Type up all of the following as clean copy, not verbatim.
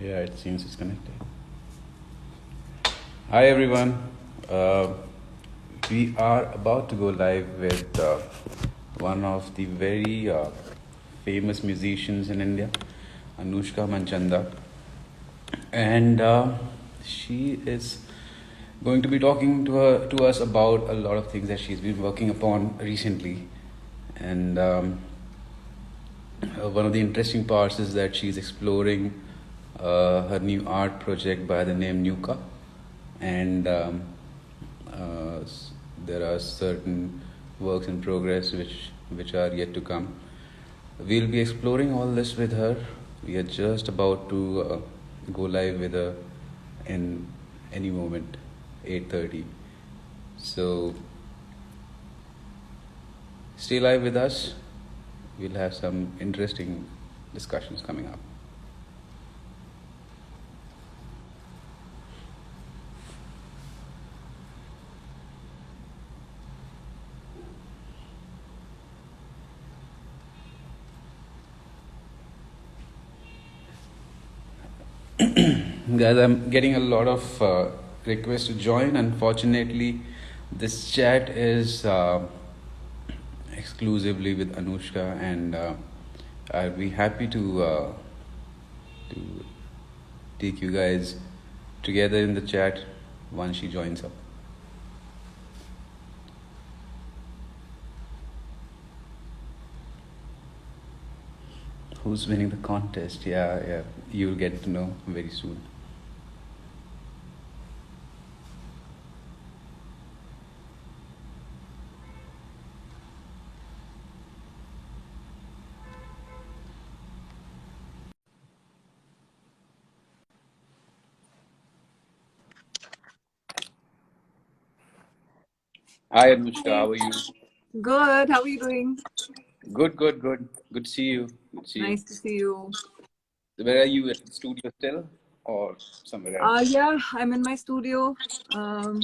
Yeah, it seems it's connected. Hi everyone. Uh, we are about to go live with one of the very famous musicians in India, Anushka Manchanda, and she is going to be talking to us about a lot of things that she's been working upon recently, and one of the interesting parts is that she's exploring her new art project by the name Nuka, and there are certain works in progress which are yet to come. We'll be exploring all this with her. We are just about to go live with her in any moment, 8:30. So stay live with us. We'll have some interesting discussions coming up. Guys, I'm getting a lot of requests to join. Unfortunately, this chat is exclusively with Anushka, and I'll be happy to take you guys together in the chat once she joins up. Who's winning the contest? Yeah, you'll get to know very soon. Hi, Anushka. Hi. How are you? Good. How are you doing? Good. Good to see you. Good to see you. Nice to see you. Where are you at the studio still, or somewhere else? Yeah, I'm in my studio. Um,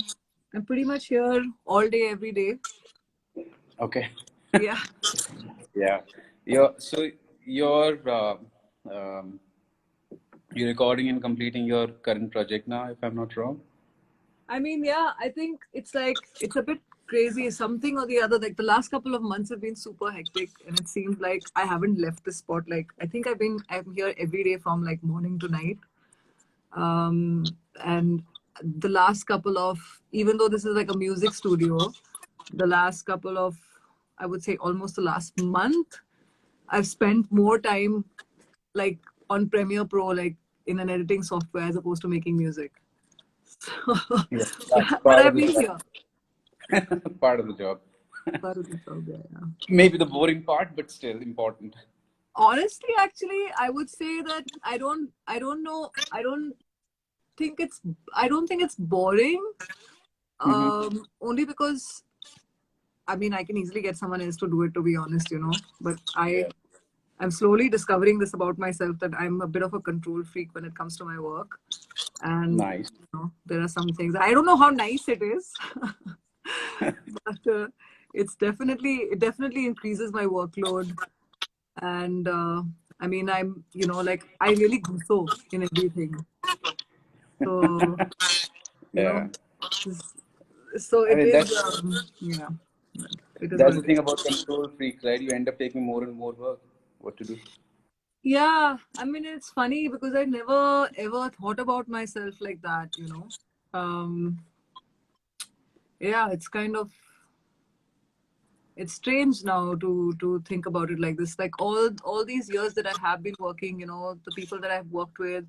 I'm pretty much here all day, every day. Okay. Yeah. Yeah. You're um, you're recording and completing your current project now, if I'm not wrong. I mean, yeah, I think it's a bit crazy. Something or the other. Like the last couple of months have been super hectic, and it seems like I haven't left the spot. Like I think I'm here every day from like morning to night. And the last couple of, even though this is like a music studio, the last couple of, I would say almost the last month, I've spent more time like on Premiere Pro, like in an editing software as opposed to making music. So, Yeah, that's but part of I've the been job. here. Part of the job. Part of the job, yeah. Maybe the boring part, but still important. Honestly, actually, I would say that think it's, I don't think it's boring. Hmm. Only because I mean, I can easily get someone else to do it, to be honest. But Yeah. I'm slowly discovering this about myself, that I'm a bit of a control freak when it comes to my work. And Nice. there are some things I don't know how nice it is, but it definitely increases my workload. And I mean, like I really grow in everything. So you Yeah. know, so I it mean, is. that's Yeah, it is what that's the it thing is. about control freaks, right? You end up taking more and more work. What to do? Yeah, I mean, it's funny because I never ever thought about myself like that. Um, yeah, it's strange now to think about it like this. Like all these years that I have been working, the people that I've worked with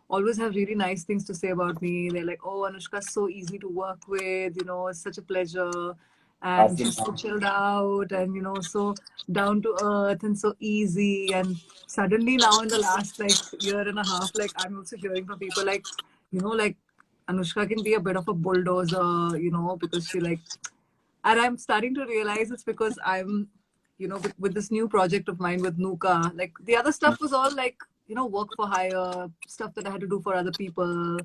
always have really nice things to say about me. They're like, "Oh, Anushka's so easy to work with, it's such a pleasure." And Ask them she's so how. chilled out and so down to earth and so easy. And suddenly now in the last like year and a half, like I'm also hearing from people like, like Anushka can be a bit of a bulldozer, because she like, and I'm starting to realize it's because I'm, with this new project of mine with Nuka, like the other stuff was all like, work for hire, stuff that I had to do for other people.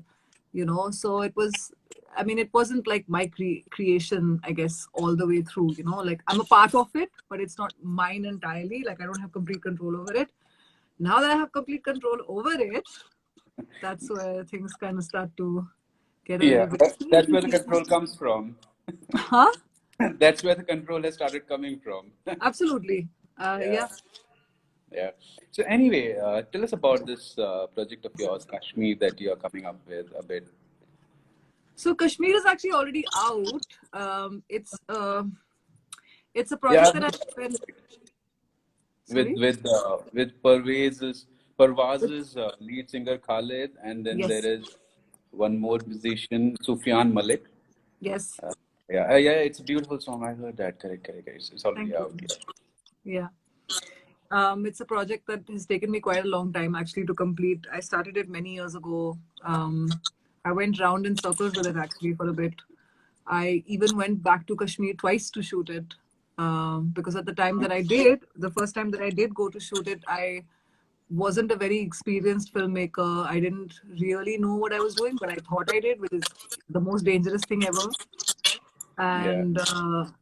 So it was, I mean, it wasn't like my creation, I guess, all the way through. Like I'm a part of it, but it's not mine entirely. Like I don't have complete control over it. Now that I have complete control over it, That's where things kind of start to get a Yeah, little bit. that's where the control comes from. Huh? That's where the control has started coming from. Absolutely. Yeah, Yeah. yeah. So anyway, tell us about this project of yours, Kashmir, that you're coming up with a bit. So Kashmir is actually already out. It's a Yeah, project I've that I heard about spent. it. with Sorry. with with Parvaz's lead singer Khalid, and then there Yes. is one more musician, Sufyan Malik. Yes. Yeah, it's a beautiful song. I heard that. Correct, correct, correct. It's already Thank you. out. Yeah. Yeah. It's a project that has taken me quite a long time actually to complete. I started it many years ago. I went round in circles with it actually for a bit. I even went back to Kashmir twice to shoot it. Because at the time that I did, the first time that I did go to shoot it, I wasn't a very experienced filmmaker. I didn't really know what I was doing, but I thought I did, which is the most dangerous thing ever. Yeah. And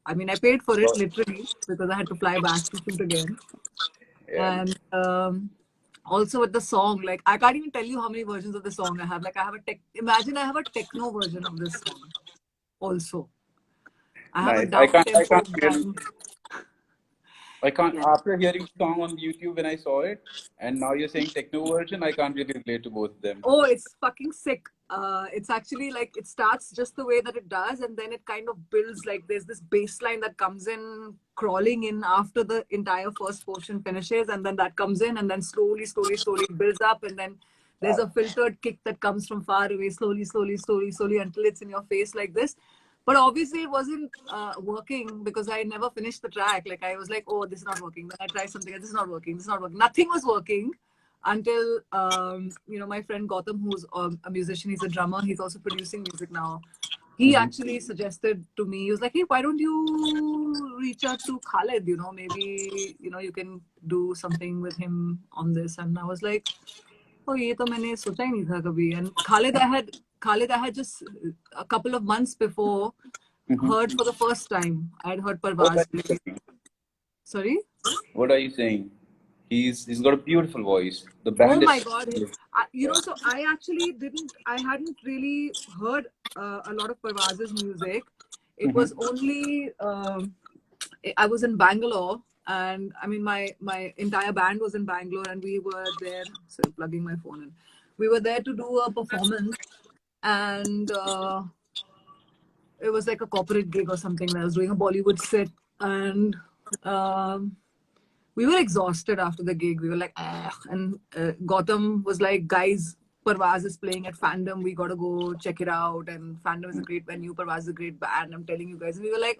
I mean, I paid for it So, literally because I had to fly back to shoot again. yeah. And also with the song, like I can't even tell you how many versions of the song I have. Like I have a imagine I have a techno version of this song also. I have a Nice. down I tempo can't really. bang. I can't. Yeah. After hearing the song on YouTube when I saw it, and now you're saying techno version, I can't really relate to both of them. Oh, it's fucking sick. It's actually like it starts just the way that it does, and then it kind of builds like there's this bass line that comes in, crawling in after the entire first portion finishes, and then that comes in, and then slowly builds up, and then there's a filtered kick that comes from far away, slowly until it's in your face like this. But obviously, it wasn't working because I never finished the track. Like I was like, oh, this is not working. Then I tried something, and this is not working. This is not working. Nothing was working until my friend Gautam, who's a musician, he's a drummer, he's also producing music now. He Hmm. actually suggested to me, he was like, hey, why don't you reach out to Khalid? Maybe you can do something with him on this. And I was like, oh, ये तो मैंने सोचा ही नहीं था कभी. And Khalid, I had just a couple of months before heard for the first time. I had heard What are Parvaz you play. saying? Sorry. What are you saying? He's got a beautiful voice. The Oh band my is. God. Yeah. So I hadn't really heard a lot of Parvaz's music. It was Hmm. only, I was in Bangalore, and I mean, my entire band was in Bangalore, and we were there. So plugging my phone in. We were there to do a performance, and it was like a corporate gig or something. I was doing a Bollywood set, and um, we were exhausted after the gig. We were like, ah. And Gautam was like, guys, Parvaz is playing at Fandom. We got to go check it out. And Fandom is a great venue. Parvaz is a great band. I'm telling you guys. And we were like,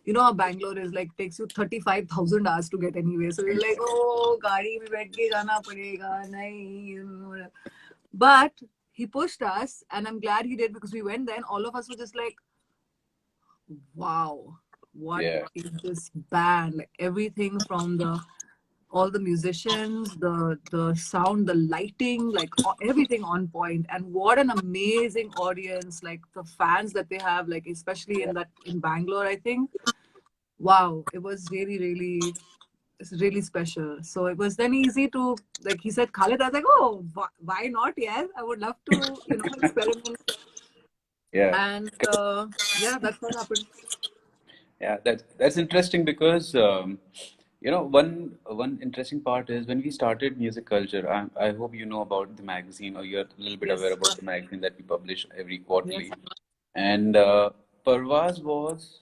you know how Bangalore is like, takes you 35,000 hours to get anywhere. So we were like, oh, gaadi mein baith ke jana padega. Nahi. But he pushed us, and I'm glad he did because we went there and all of us were just like, wow, what Yeah. is this band? Like everything from all the musicians, the sound, the lighting, like everything on point. And what an amazing audience, like the fans that they have, like especially in Bangalore, I think. Wow, it was it's really special. So it was then easy to, like he said, Khalid, I was like, oh, why not? Yes, I would love to, experiment. Yeah. And yeah, that's what happened. Yeah, that's interesting because one interesting part is when we started Music Culture. I hope you know about the magazine, or you're a little bit aware Yes, about the magazine that we publish every yes. quarterly. And Parvaz was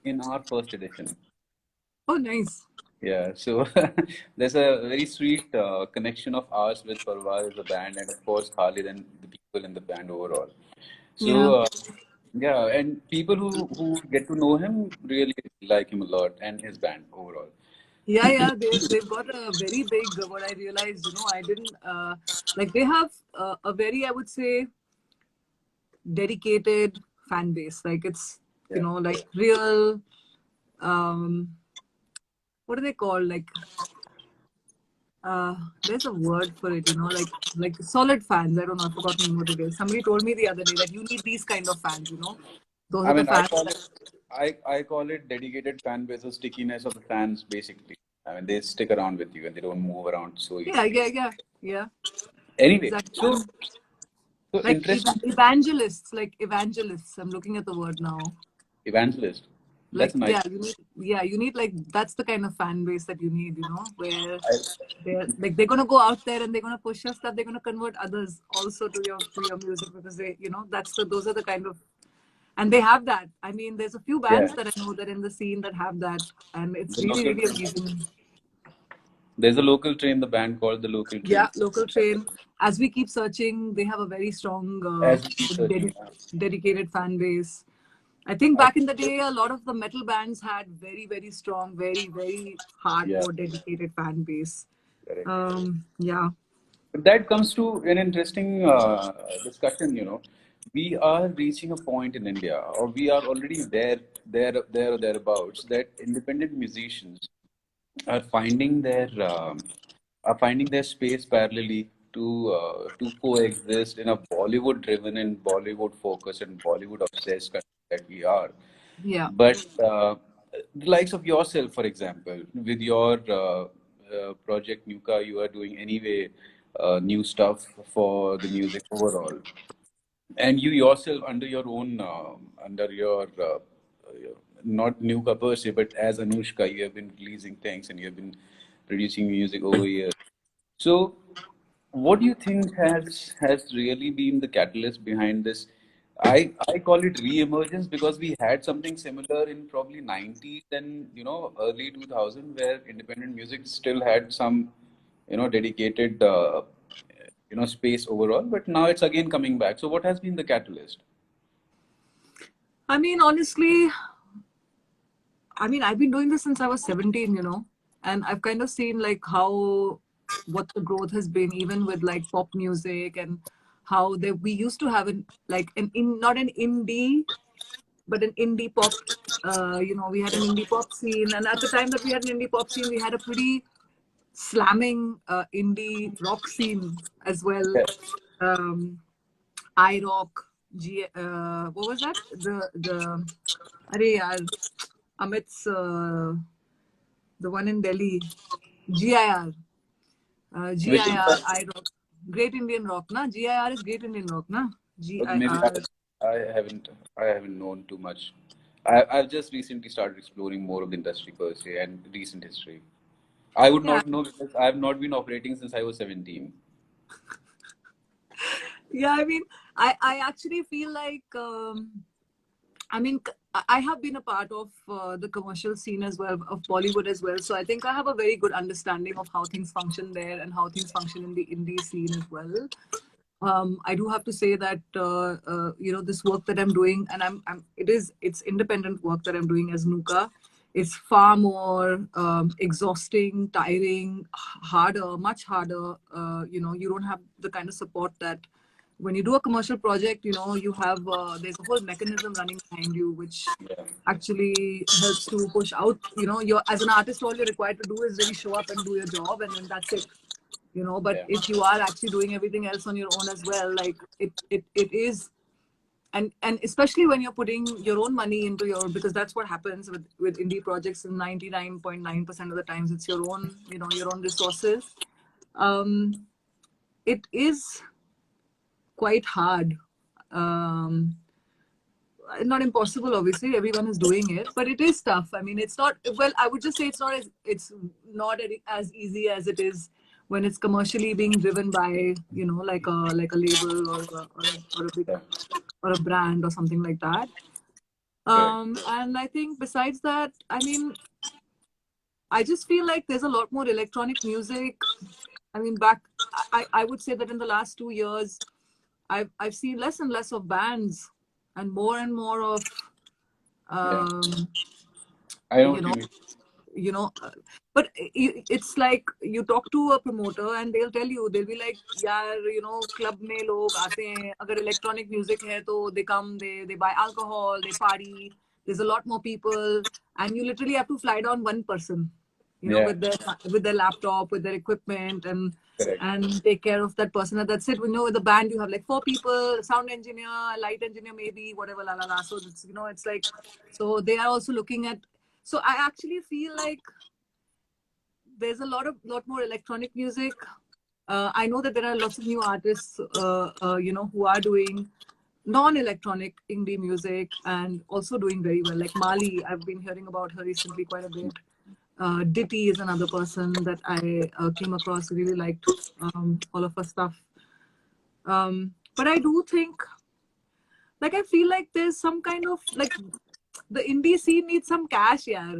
in our first edition. Oh, nice. Yeah, so there's a very sweet connection of ours with Parvaz as a band, and of course Khalid and the people in the band overall. Yeah. So yeah, and people who get to know him really like him a lot, and his band overall. Yeah. They've got a very big. What I realized, I didn't like. They have a very, I would say, dedicated fan base. Like it's, Yeah, like real. Um, what do they call like? There's a word for it. Like solid fans. I don't know. I've forgotten what it is. Somebody told me the other day that you need these kind of fans. Those I are the mean, I fans call that. it I call it dedicated fan base or stickiness of the fans, basically. I mean, they stick around with you and they don't move around so Yeah, easily. yeah, yeah, yeah. Anyway, Exactly. so so Like interesting. evangelists, like evangelists. I'm looking at the word now. Evangelist. That's Like, nice. you need like that's the kind of fan base that you need, where I, they're gonna go out there and they're gonna push your stuff. They're gonna convert others also to your music because those are the kind of, and they have that. I mean, there's a few yeah, bands that I know that in the scene that have that, and it's the really local really train. amazing. There's a local train, the band called the Local Yeah, Train. local train. As we keep searching, they have a very strong, As we keep searching, dedicated fan base. I think I back in the day, a lot of the metal bands had very, very strong, very, very yeah, hardcore, dedicated fan base. correct. Yeah, But that comes to an interesting discussion. We are reaching a point in India, or we are already there or thereabouts, that independent musicians are finding their space parallelly to coexist in a Bollywood-driven and Bollywood-focused and Bollywood-obsessed country that we are. yeah. But the likes of yourself, for example, with your project Nuka, you are doing anyway new stuff for the music overall, and you yourself under your not Nuka per se, but as Anushka, you have been releasing things and you have been producing music over years. So, what do you think has really been the catalyst behind this? I call it re-emergence because we had something similar in probably 90s and early 2000 where independent music still had some dedicated space overall, but now it's again coming back. So, what has been the catalyst? I mean, honestly, I've been doing this since I was 17, and I've kind of seen like what the growth has been, even with like pop music and how we used to have not an indie, but an indie pop. We had an indie pop scene, and at the time that we had an indie pop scene, we had a pretty slamming indie rock scene as well. Yeah. Um, I Rock, what was that? Arey yaar, Amit's the one in Delhi, GIR, Which is GIR, I Rock, Great Indian Rock, na? GIR is Great Indian Rock, na? okay, maybe GIR. I haven't known too much. I've just recently started exploring more of the industry per se and recent history. I would Yeah, not know because I have not been operating since I was 17. yeah. I actually feel like I mean, I have been a part of the commercial scene as well, of Bollywood as well. So I think I have a very good understanding of how things function there and how things function in the indie scene as well. I do have to say that this work that I'm doing, and it's independent work that I'm doing as Nuka. It's far more exhausting, tiring, harder, much harder. You don't have the kind of support that when you do a commercial project, you have there's a whole mechanism running behind you, which Yeah, actually helps to push out. You're as an artist, all you're required to do is really show up and do your job, and then that's it. But yeah, if you are actually doing everything else on your own as well, like it is, and especially when you're putting your own money into because that's what happens with indie projects. In 99.9% of the times, it's your own resources. um it is quite hard. um Not impossible, obviously, everyone is doing it, but it is tough. I mean, it's not, well, I would just say it's not as easy as it is when it's commercially being driven by like a label or a big yeah. or a brand or something like that. Correct. And I think besides that, I just feel like there's a lot more electronic music. I mean, I would say that in the last 2 years, I've seen less and less of bands and more of Yeah, um, I know you what you know mean. you know but it's like you talk to a promoter and they'll be like, yaar, club mein log aate hain, agar electronic music hai to they come, they buy alcohol, they party, there's a lot more people, and you literally have to fly down one person, Yeah, with their laptop, with their equipment, correct. and take care of that person. And that's it. With the band, you have like 4 people, sound engineer, light engineer, maybe whatever, la la la. So it's like, so they are also looking at. So I actually feel like there's a lot more electronic music. I know that there are lots of new artists, you know, who are doing non-electronic indie music and also doing very well. Like Mali, I've been hearing about her recently quite a bit. Ditty is another person that I came across. Really liked all of her stuff. But I do think, like, I feel like there's some kind of like the indie scene needs some cash, yeah.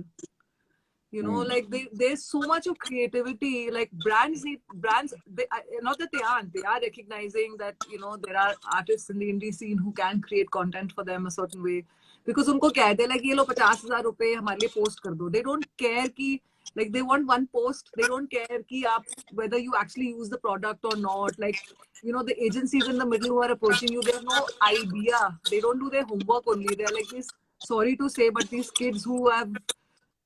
You know, like there's so much of creativity. Like brands need brands. Not that they aren't. They are recognizing that, you know, there are artists in the indie scene who can create content for them a certain way. Because उनको क्या है, they're like ये लो 50,000 रुपए हमारे लिए post कर दो. They don't care कि, like, they want one post. They don't care कि आप whether you actually use the product or not. Like, you know, the agencies in the middle who are approaching you, they have no idea. They don't do their homework only. They're like this. Sorry to say, but these kids who have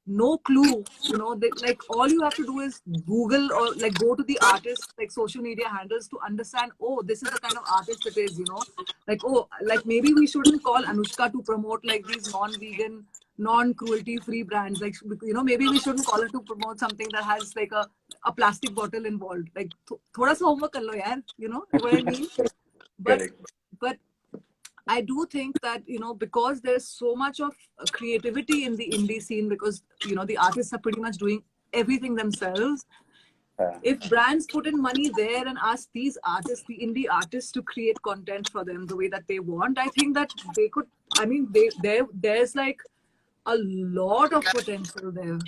no clue, you know, they, like, all you have to do is Google or like go to the artist like social media handles to understand, oh, this is the kind of artist it is, you know, like, oh, like maybe we shouldn't call Anushka to promote like these non-vegan, non-cruelty free brands, like, you know, maybe we shouldn't call her to promote something that has like a plastic bottle involved. Like thoda sa homework kar lo yaar, you know what I mean? But I do think that, you know, because there's so much of creativity in the indie scene, because, you know, the artists are pretty much doing everything themselves. If brands put in money there and ask these artists, the indie artists, to create content for them the way that they want, I think that they could, I mean, there's like a lot of potential there.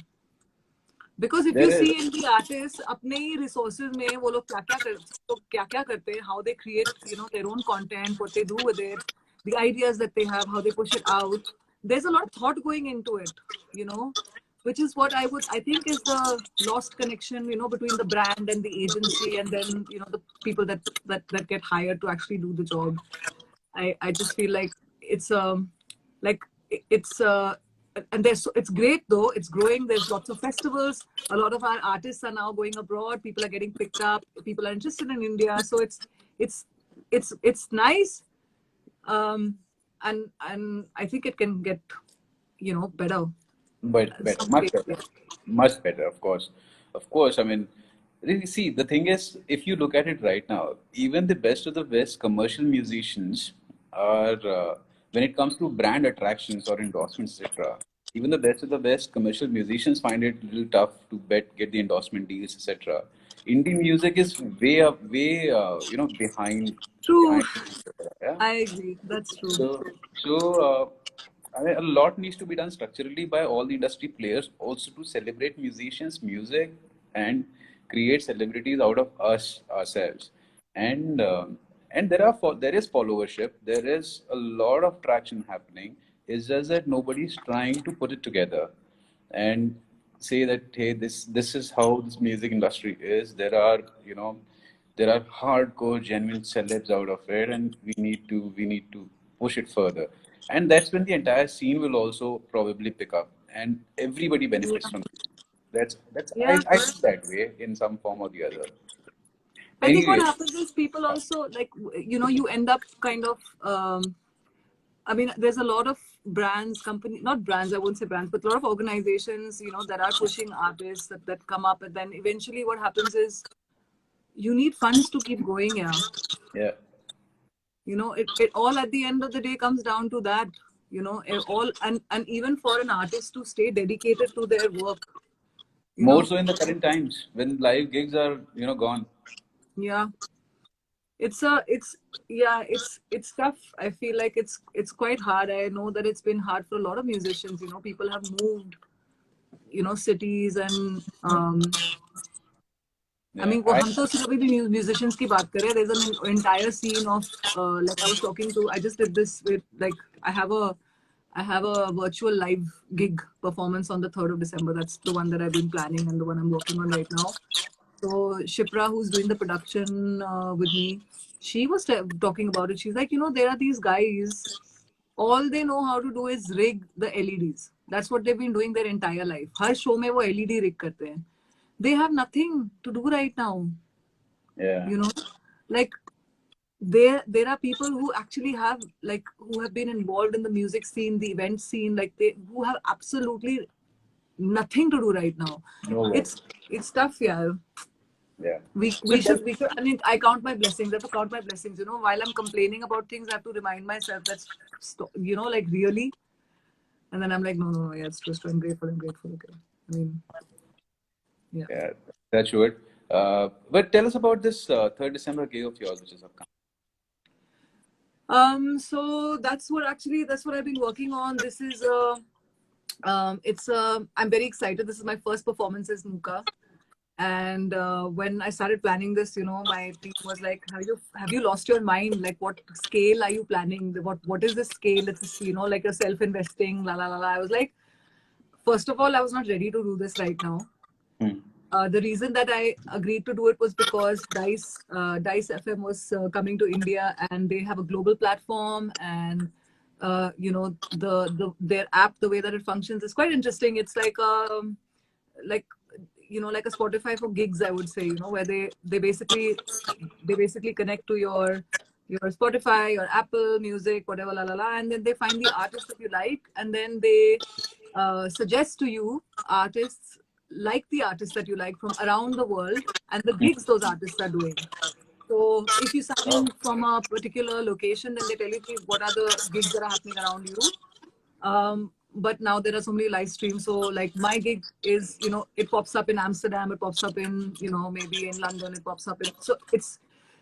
Because if you see indie artists, अपने ही resources में वो लोग क्या करते हैं, how they create, you know, their own content, what they do with it, the ideas that they have, how they push it out. There's a lot of thought going into it, you know, which is what I think is the lost connection, you know, between the brand and the agency, and then, you know, the people that get hired to actually do the job. I just feel like it's like it's and it's great though, it's growing. There's lots of festivals. A lot of our artists are now going abroad. People are getting picked up. People are interested in India. So it's nice. And I think it can get, you know, better. But much better, of course. I mean, really, see, the thing is, if you look at it right now, even the best of the best commercial musicians are, when it comes to brand attractions or endorsements, etc. Even the best of the best commercial musicians find it a little tough to get the endorsement deals, etc. Indie music is way, you know, behind. True. Yeah. I agree. That's true. So, I mean, a lot needs to be done structurally by all the industry players also to celebrate musicians, music, and create celebrities out of us ourselves. And there is followership. There is a lot of traction happening. It's just that nobody's trying to put it together and say that, hey, this is how this music industry is. There are hardcore genuine celebs out of it, and we need to push it further. And that's when the entire scene will also probably pick up, and everybody benefits from it. I feel that way in some form or the other. I think what Anyway, happens is people also, like, you know, you end up kind of I mean, there's a lot of brands, not brands, I won't say brands, but a lot of organizations, you know, that are pushing artists that come up. And then eventually what happens is you need funds to keep going. yeah. You know, it all at the end of the day comes down to that, you know, and even for an artist to stay dedicated to their work. More so in the current times when live gigs are, gone. Yeah. It's tough. I feel like it's quite hard. I know that it's been hard for a lot of musicians. You know, people have moved, you know, cities and I mean, हम तो सिर्फ अभी भी musicians की बात करें. There's an entire scene of like I was talking to. I just did this with like I have a virtual live gig performance on the 3rd of December. That's the one that I've been planning and the one I'm working on right now. So Shipra, who's doing the production with me, she was talking about it. She's like, you know, there are these guys, all they know how to do is rig the LEDs. That's what they've been doing their entire life. Her show में वो LED rig करते हैं. They have nothing to do right now. Yeah. You know, like there are people who actually have who have been involved in the music scene, the event scene, who have absolutely nothing to do right now. No way. It's tough, yeah. Yeah. So We should. I mean, I count my blessings. I have to count my blessings. You know, while I'm complaining about things, I have to remind myself that, you know, like really. And then I'm like, no, no, no. Yeah, it's true. It's true. I'm grateful. I'm grateful. Okay. I mean, yeah. yeah, that's good. But tell us about this 3rd December gig of yours, which is upcoming. So that's what I've been working on. This is it's I'm very excited. This is my first performance as Nuka. And when I started planning this, you know, my team was like, have you lost your mind? Like, what scale are you planning? What is the scale? It's, you know, like you're self-investing, la la la la. I was like, first of all, I was not ready to do this right now. Hmm. The reason that I agreed to do it was because Dice FM was coming to India, and they have a global platform, and you know, their app, the way that it functions is quite interesting. It's like you know, like a Spotify for gigs, I would say, you know, where they basically connect to your Spotify, your Apple Music, whatever, la la la, and then they find the artist that you like, and then they suggest to you artists like the artists that you like from around the world and the gigs those artists are doing. So if you sign Oh, in from a particular location, then they tell you what are the gigs that are happening around you. But now there are so many live streams. So like my gig is, you know, it pops up in Amsterdam, it pops up in, you know, maybe in London, it pops up in.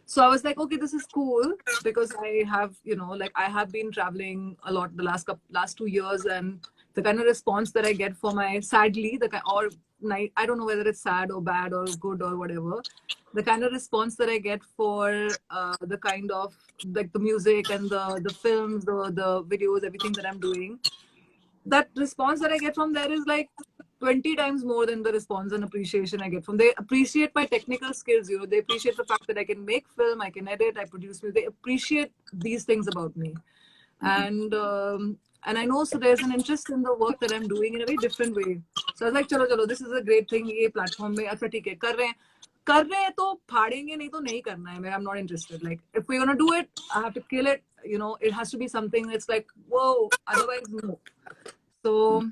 So I was like, okay, this is cool because I have, you know, like I have been traveling a lot the last 2 years, and the kind of response that I get for my sadly the kind or I don't know whether it's sad or bad or good or whatever, the kind of response that I get for the kind of like the music and the films, the videos, everything that I'm doing, that response that I get from there is like 20 times more than the response and appreciation I get from. They appreciate my technical skills, you know, they appreciate the fact that I can make film, I can edit, I produce music. They appreciate these things about me. And I know, so there's an interest in the work that I'm doing in a very different way. So I was like, chalo chalo, this is a great thing. ये platform में अच्छा ठीक है कर रहे हैं तो फाड़ेंगे, नहीं तो नहीं करना है. I'm not interested. Like if we're gonna do it, I have to kill it. You know, it has to be something that's like whoa. Otherwise, no. So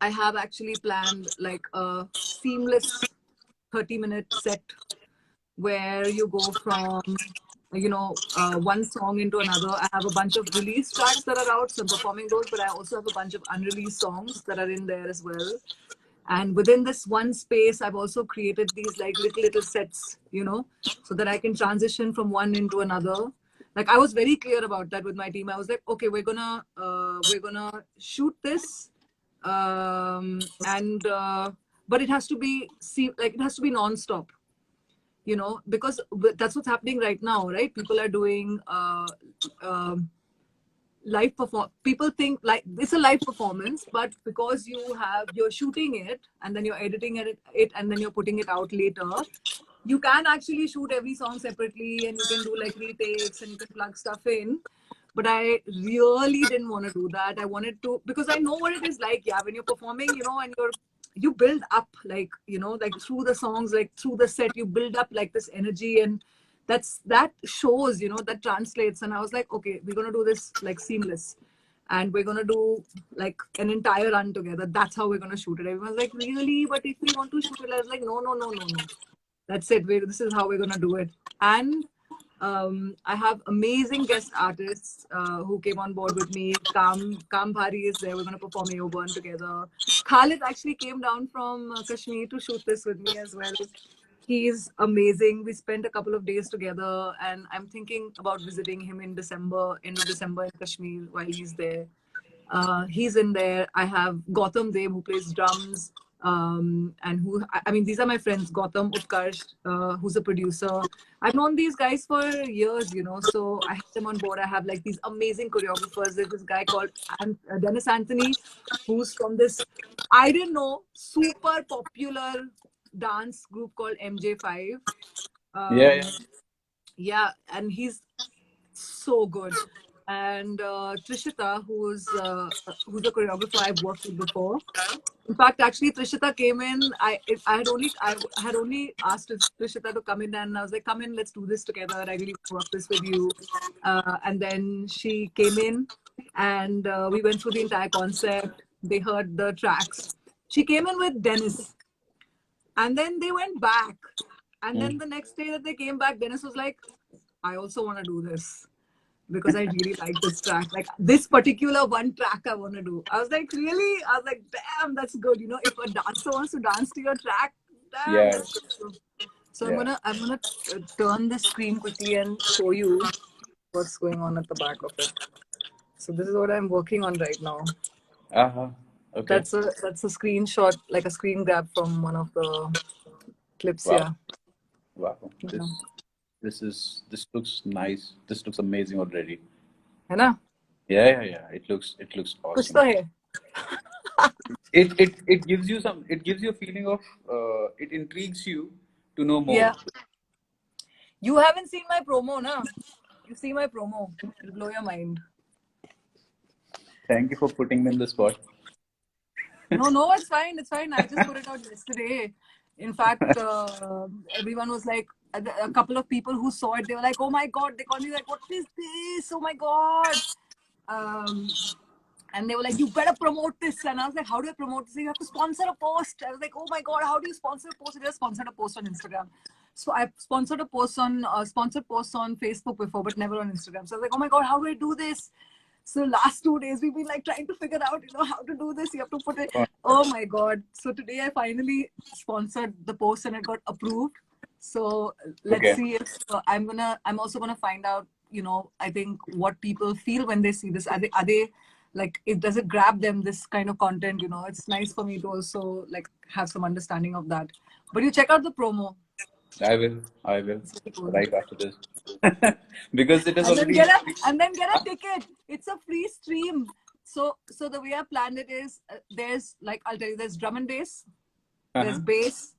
I have actually planned like a seamless 30-minute set where you go from, you know, one song into another. I have a bunch of released tracks that are out, so I'm performing those, but I also have a bunch of unreleased songs that are in there as well. And within this one space, I've also created these like little sets, you know, so that I can transition from one into another. Like I was very clear about that with my team. I was like, okay, we're gonna shoot this, and but it has to be it has to be non-stop, you know, because that's what's happening right now, right? People are doing live perform. People think like it's a live performance, but because you're shooting it and then you're editing it and then you're putting it out later, you can actually shoot every song separately and you can do like retakes and you can plug stuff in. But I really didn't want to do that. I wanted to, because I know what it is like, yeah, when you're performing, you know, and you build up, like, you know, like through the songs, like through the set, you build up like this energy, and that shows, you know, that translates. And I was like, okay, we're gonna do this like seamless, and we're gonna do like an entire run together. That's how we're gonna shoot it. Everyone's like, really? But if we want to shoot it, I was like, no, no, no, no, no. That's it. This is how we're gonna do it. And I have amazing guest artists who came on board with me. Kam Bhari is there. We're gonna perform Ayo together. Khalid actually came down from Kashmir to shoot this with me as well. He's amazing. We spent a couple of days together, and I'm thinking about visiting him in December, end of December in Kashmir while he's there. He's in there. I have Gautam Dev who plays drums. And I mean, these are my friends, Gautam, Utkarsh, who's a producer. I've known these guys for years, you know, so I have them on board. I have like these amazing choreographers. There's this guy called Dennis Anthony, who's from this, I didn't know, super popular dance group called MJ5. yeah, Um, yeah. yeah, and he's so good. And Trishita, who's a choreographer I've worked with before. In fact, actually, Trishita came in. I had only asked Trishita to come in, and I was like, "Come in, let's do this together. I really want to work this with you." And then she came in, and we went through the entire concept. They heard the tracks. She came in with Dennis, and then they went back, And then the next day that they came back, Dennis was like, I also want to do this because I really like this track. Like this particular one track I want to do. I was like, really? I was like, damn, that's good. You know, if a dancer wants to dance to your track, damn, Yeah, that's good. So yeah. I'm gonna turn the screen quickly and show you what's going on at the back of it. So this is what I'm working on right now. Uh-huh. Okay. That's a screenshot, like a screen grab from one of the clips Wow. here. Wow. Yeah. This looks nice. This looks amazing already. है ना? Yeah, yeah, yeah. It looks कुछ awesome. तो है. It gives you some, it gives you a feeling of it intrigues you to know more. Yeah. You haven't seen my promo, na? You see my promo. It'll blow your mind. Thank you for putting me in the spot. No, it's fine. It's fine. I just put it out yesterday. In fact, everyone was like, a couple of people who saw it, they were like, oh my God. They called me like, what is this? Oh my God. And they were like, you better promote this. And I was like, how do I promote this? You have to sponsor a post. I was like, oh my God, how do you sponsor a post? I just sponsored a post on Instagram. So I sponsored a post on, sponsored posts on Facebook before, but never on Instagram. So I was like, oh my God, how do I do this? So last 2 days we've been like trying to figure out, you know, how to do this. You have to put it. Oh my God. So today I finally sponsored the post and it got approved. So let's Okay. see if I'm also gonna find out, you know, I think what people feel when they see this. Are they like, does it grab them, this kind of content? You know, it's nice for me to also like have some understanding of that. But you check out the promo. I will It's really cool. right after this because it is And then already. get a ticket. It's a free stream. So the way I planned it is, there's like, I'll tell you, there's drum and bass, there's Uh-huh. bass,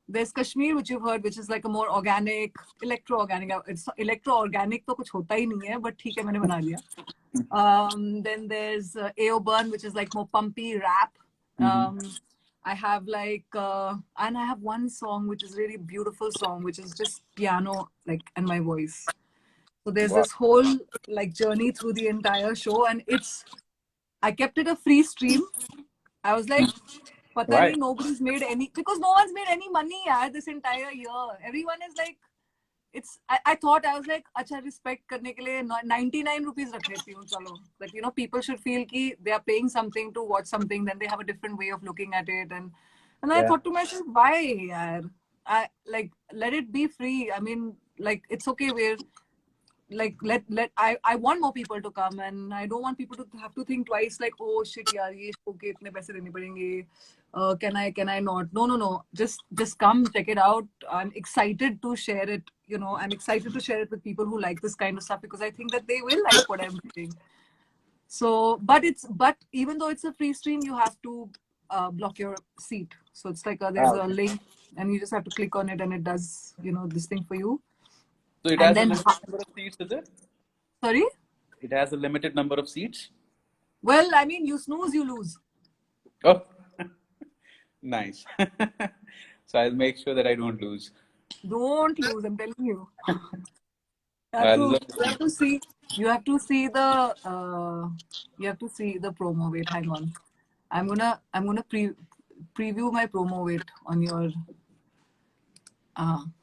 there's Kashmir, which you've heard, which is like a more organic, electro organic. It's electro organic तो कुछ होता ही नहीं है, but ठीक है, मैंने बना लिया. Then there's AO Burn, which is like more pumpy rap. I have like, and I have one song which is really beautiful song, which is just piano, like, and my voice. So there's Wow. this whole like journey through the entire show, and I kept it a free stream. I was like, pata Why? nahi, nobody's made any, because no one's made any money this entire year. Everyone is like, I thought, I was like, acha, respect करने के लिए 99 rupees रख लेती हूँ, चलो. Like, you know, people should feel कि they are paying something to watch something, then they have a different way of looking at it. And I Yeah. thought to myself, why, yaar? Let it be free. I mean, like, it's okay. We're like, I want more people to come, and I don't want people to have to think twice, like, oh shit, yaar, ye show ke itne paise dene padenge. Can I not? No. Just come, check it out. I'm excited to share it. You know, I'm excited to share it with people who like this kind of stuff, because I think that they will like what I'm doing. So, but even though it's a free stream, you have to block your seat. So it's like there's a link, and you just have to click on it, and it does, you know, this thing for you. So it And has a then, limited number of seats, is it? sorry. It has a limited number of seats. Well, I mean, you snooze, you lose. Oh, nice. So I'll make sure that I don't lose. Don't lose, I'm telling you. I You love have to see. You have to see the. You have to see the promo. Wait, hang on. I'm gonna preview my promo. Wait on your.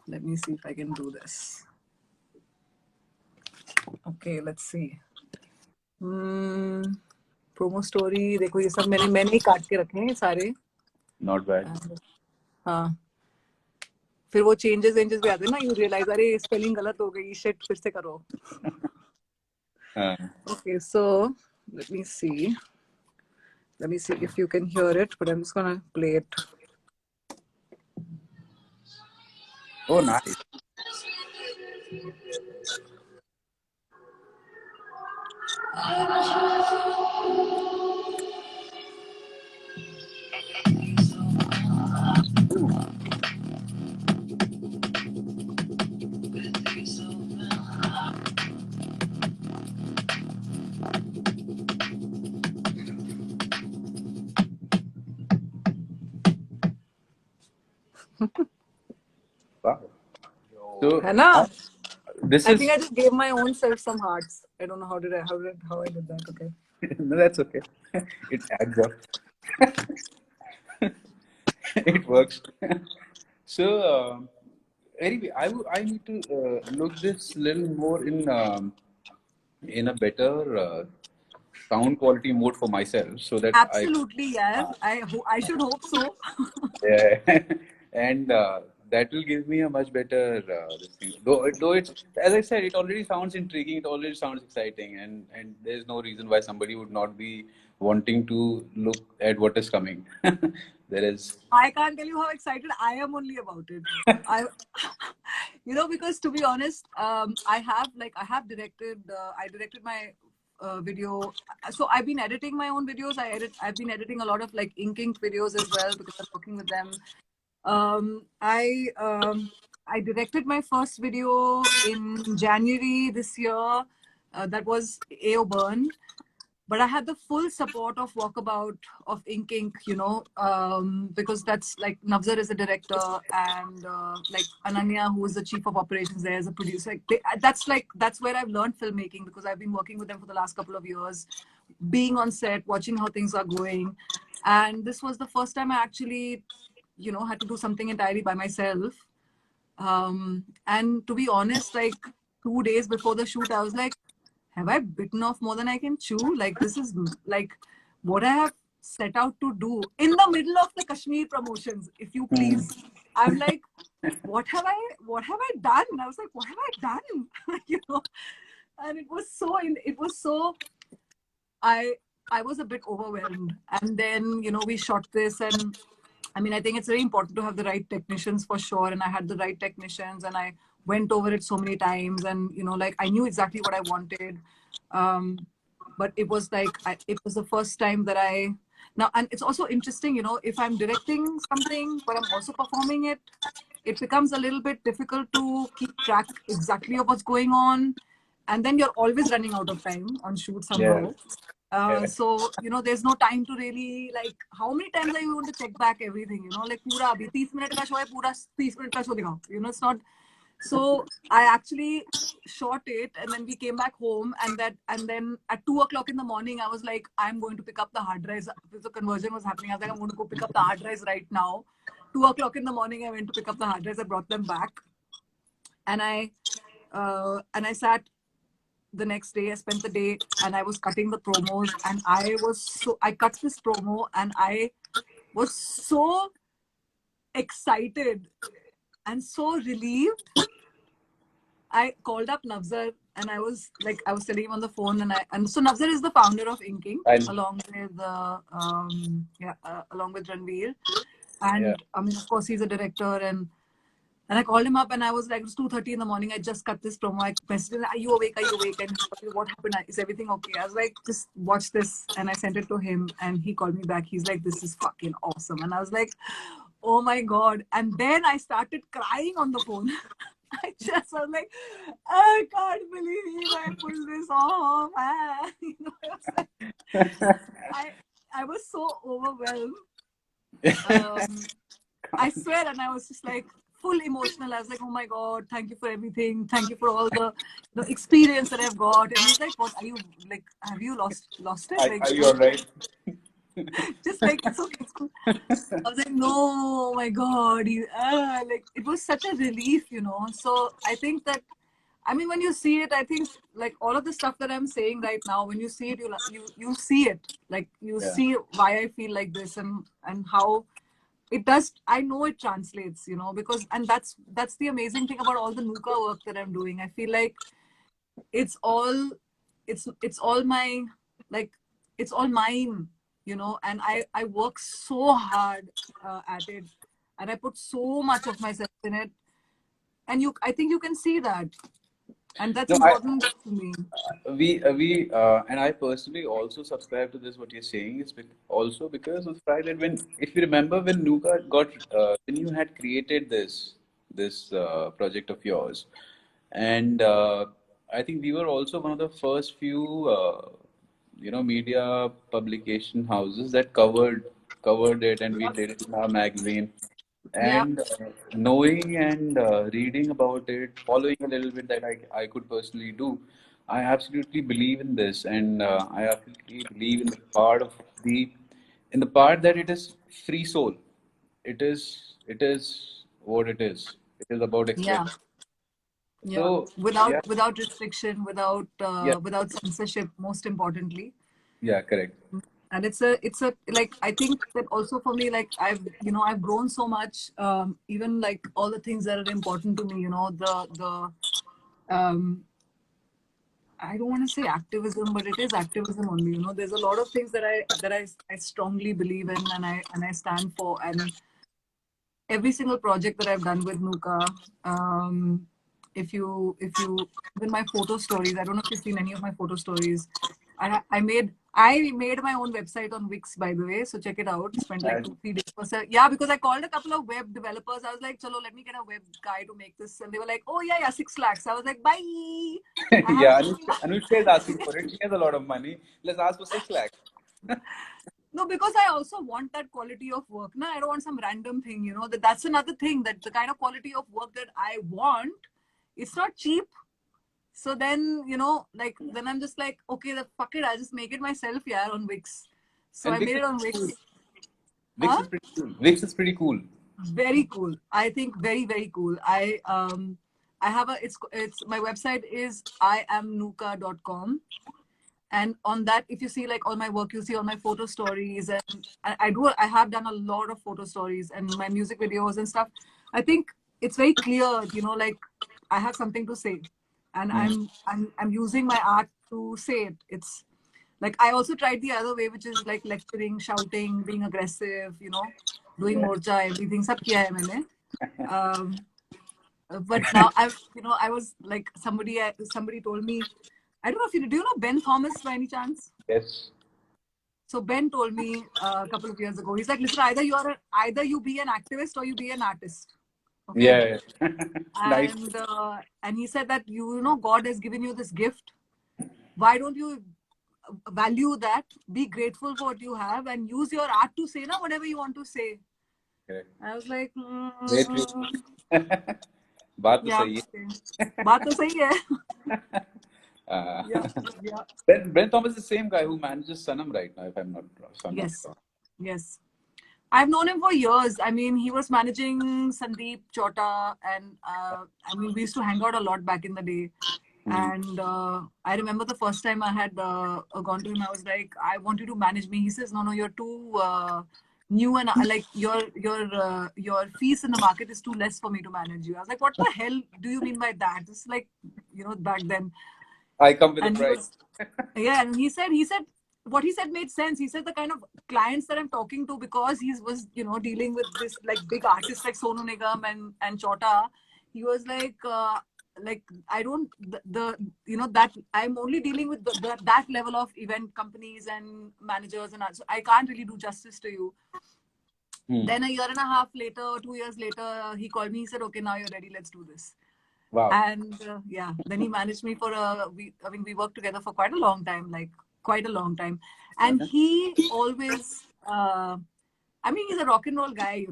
Let me see if I can do this. Okay, let's see. Promo story. देखो, ये सब मैंने ही काट के रखे हैं सारे. not bad. हाँ. फिर वो चेंजेस भी आते हैं ना, यू रियलाइज, अरे स्पेलिंग गलत हो गई, शिट, फिर से करो. Okay, so let me see if you can hear it, but I'm just gonna play it. Oh, nice. Wow. So है ना? this I is think I just gave my own self some hearts. I don't know how I did that. Okay. no, that's okay. It adds up. It works. So anyway, I need to look this little more in a better sound quality mode for myself so that I Absolutely, yes. I should hope so. yeah, and that will give me a much better this thing. Though it's, as I said, it already sounds intriguing. It already sounds exciting, and there's no reason why somebody would not be wanting to look at what is coming. There is. I can't tell you how excited I am only about it. I, because to be honest, I directed my video. So I've been editing my own videos. I've been editing a lot of like Ink videos as well because I'm working with them. Um, I um, I directed my first video in January this year. That was AO Burn, but I had the full support of Walkabout of Ink, because that's like Navzar is a director and like Ananya, who is the chief of operations there, is a producer. That's where I've learned filmmaking because I've been working with them for the last couple of years, being on set, watching how things are going, and this was the first time I actually, had to do something entirely by myself. And to be honest, like 2 days before the shoot, I was like, have I bitten off more than I can chew? Like, this is like what I have set out to do in the middle of the Kashmir promotions, if you Hmm. please. I'm like, what have I done? I was like, what have I done? And it was so I I was a bit overwhelmed. And then, we shot this, and I mean, I think it's very important to have the right technicians for sure. And I had the right technicians, and I went over it so many times, and like I knew exactly what I wanted. Um, but it was like it was the first time that I now, and it's also interesting, if I'm directing something but I'm also performing it, it becomes a little bit difficult to keep track exactly of what's going on, and then you're always running out of time on shoot Yeah. somehow. Yeah. So there's no time to really, like, how many times are you going to check back everything, like pura abhi 30 minute ka show hai, pura 30 minute ka show dikhao, it's not. So I actually shot it, and then we came back home, and then at 2 o'clock in the morning I was like, I'm going to pick up the hard drives because the conversion was happening. I was like, I'm going to go pick up the hard drives right now. 2 o'clock in the morning I went to pick up the hard drives. I brought them back, and I sat the next day. I spent the day and I was cutting the promos, and I cut this promo, and I was so excited and so relieved. I called up Navzar, and I was telling him on the phone, and so Navzar is the founder of Inking And along with Ranveer. yeah. And I mean, of course, he's a director. And I called him up, and I was like, it was 2:30 in the morning. I just cut this promo. I messaged him, are you awake? Are you awake? And he's like, what happened? Is everything okay? I was like, just watch this. And I sent it to him, and he called me back. He's like, this is fucking awesome. And I was like, oh my God. And then I started crying on the phone. I just was like, I can't believe I pulled this off. I was so overwhelmed. I swear, and I was just like full emotional. I was like, "Oh my God, thank you for everything. Thank you for all the experience that I've got." And he's like, "What are you like? Have you lost it? Like, Are you all right? just like it's okay, it's cool." I was like, "No, oh my God." Like it was such a relief. So I think that, I mean, when you see it, I think like all of the stuff that I'm saying right now, when you see it, you see it. Like you Yeah. see why I feel like this, and how it does. I know it translates, because, and that's the amazing thing about all the Nuka work that I'm doing. I feel like it's all it's all my, like, it's all mine, and I work so hard at it, and I put so much of myself in it, and I think you can see that, and that's No, important to me. and I personally also subscribe to this. What you're saying is also because of the fact that if you remember, when Nuka when you had created this project of yours, and I think we were also one of the first few, media publication houses that covered it, and we Yep. did it in our magazine. Yep. And knowing and reading about it, following a little bit that I could personally do, I absolutely believe in this, and I absolutely believe in the part that it is free soul. It is what it is. It is about Yeah. expression. Yeah. So yeah, Without restriction, yeah, without censorship, most importantly. yeah, correct. And it's a like, I think that also for me, like I've grown so much, even like all the things that are important to me, um I don't want to say activism, but it is activism only. There's a lot of things that I strongly believe in, and I stand for. And every single project that I've done with Nuka, if you even my photo stories, I don't know if you've seen any of my photo stories. I made my own website on Wix, by the way, so check it out. Spent like And 2-3 days yeah, because I called a couple of web developers. I was like, chalo, let me get a web guy to make this, and they were like, oh yeah, 6 lakhs. I was like, bye. I have yeah, Anushka is asking for it. She has a lot of money. Let's ask for 6 lakhs. No, because I also want that quality of work. No, I don't want some random thing, that's another thing, that the kind of quality of work that I want, it's not cheap. So then, like, then I'm just like, okay, fuck it, I'll just make it myself, yeah, on Wix. So And I Wix made is it on pretty cool. Wix. Wix Huh? is pretty cool. Wix is pretty cool. Very cool. I think very, very cool. I have it's my website is iamnuka.com. And on that, if you see like all my work, you see all my photo stories, and I have done a lot of photo stories and my music videos and stuff. I think it's very clear, like I have something to say, and Hmm. I'm using my art to say it. It's like I also tried the other way, which is like lecturing, shouting, being aggressive, doing Yeah. morcha, everything. Sab kiya hai maine. Um, but now I was like, somebody told me, I don't know if do you know Ben Thomas by any chance? Yes. So Ben told me a couple of years ago, he's like, listen, either you be an activist or you be an artist. Okay. Yeah. Yeah. Nice. And he said that, God has given you this gift. Why don't you value that, be grateful for what you have, and use your art to say na whatever you want to say. Correct. I was like, Very true. बात तो yeah, सही okay. बात तो सही है. है. Uh, Yeah, yeah. Ben Thomas is the same guy who manages Sanam right now, if I'm not wrong. If I'm not Yes, wrong. yes. I've known him for years. I mean, he was managing Sandeep Chota, and I mean, we used to hang out a lot back in the day. Hmm. And I remember the first time I had gone to him, I was like, I want you to manage me. He says, no, you're too new, and like your fees in the market is too less for me to manage you. I was like, what the hell do you mean by that? It's like, back then. I come with a And he price. was, yeah, and he said what he said made sense. He said the kind of clients that I'm talking to, because he was dealing with this like big artists like Sonu Nigam and Chota. He was like I don't that I'm only dealing with that level of event companies and managers, and so I can't really do justice to you. Hmm. Then a year and a half later, 2 years later, he called me. He said, okay, now you're ready, let's do this. Wow. And yeah, then he managed me for we worked together for quite a long time, like quite a long time. And Uh-huh. he always, I mean, he's a rock and roll guy,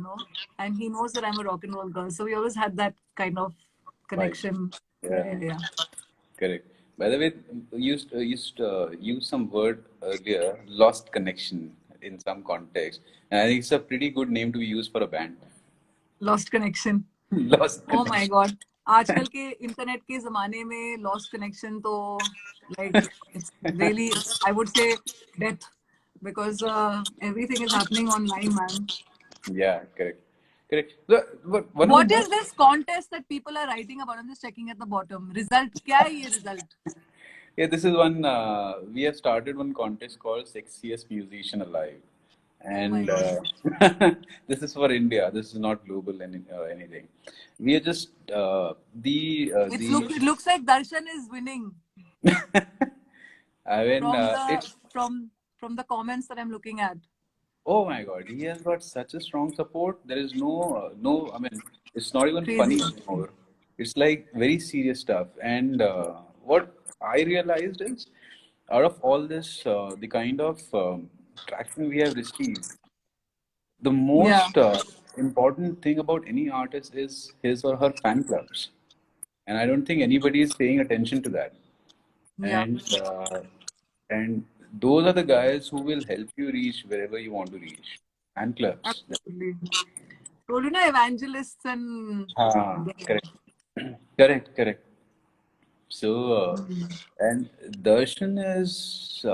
and he knows that I'm a rock and roll girl. So we always had that kind of Right. connection. Yeah. Yeah, yeah. Correct. By the way, you used use some word earlier, lost connection in some context, and I think it's a pretty good name to be used for a band. Lost connection. Lost Oh my connection. God. आजकल के internet के जमाने में lost connection तो like it's really, I would say, death, because everything is happening online, man. Yeah, correct. Correct. But one of the What is most this contest that people are writing about? I'm just checking at the bottom. Result. क्या है ये result? yeah, this is one we have started one contest called Sexiest Musician Alive, Oh my and God. this is for India. This is not global anything. We are just the It looks like Darshan is winning I mean from the it's from from the comments that I'm looking at. oh my God, he has got such a strong support. There is no. I mean, it's not even funny Crazy. anymore. It's like very serious stuff. And what I realized is, out of all this, the kind of traction we have received, the Yeah. most important thing about any artist is his or her fan clubs. And I don't think anybody is paying attention to that. Yeah. And those are the guys who will help you reach wherever you want to reach. Fan clubs. Absolutely. told you na, evangelists and Correct. Correct. So, and Darshan is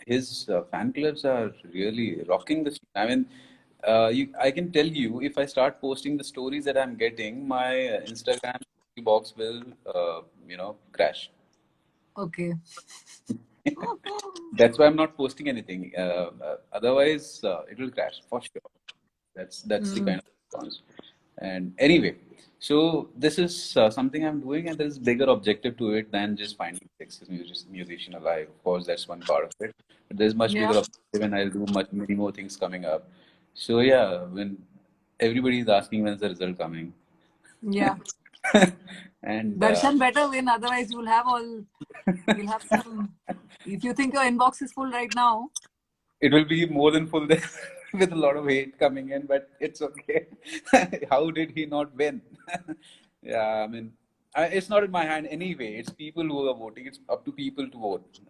his fan clubs are really rocking the scene. I mean, I can tell you if I start posting the stories that I'm getting, my Instagram box will, crash. okay. That's why I'm not posting anything. Otherwise, it will crash for sure. That's the Mm. kind of response. And anyway, so this is something I'm doing, and there's bigger objective to it than just finding Texas musician alive. Of course, that's one part of it. But there's much Yeah. bigger objective, and I'll do many more things coming up. So yeah, when everybody is asking when's the result coming, Yeah. and Darshan better win, otherwise you'll have some. If you think your inbox is full right now, it will be more than full there with a lot of hate coming in, but it's okay. How did he not win? Yeah, I mean, it's not in my hand anyway. It's people who are voting. It's up to people to vote.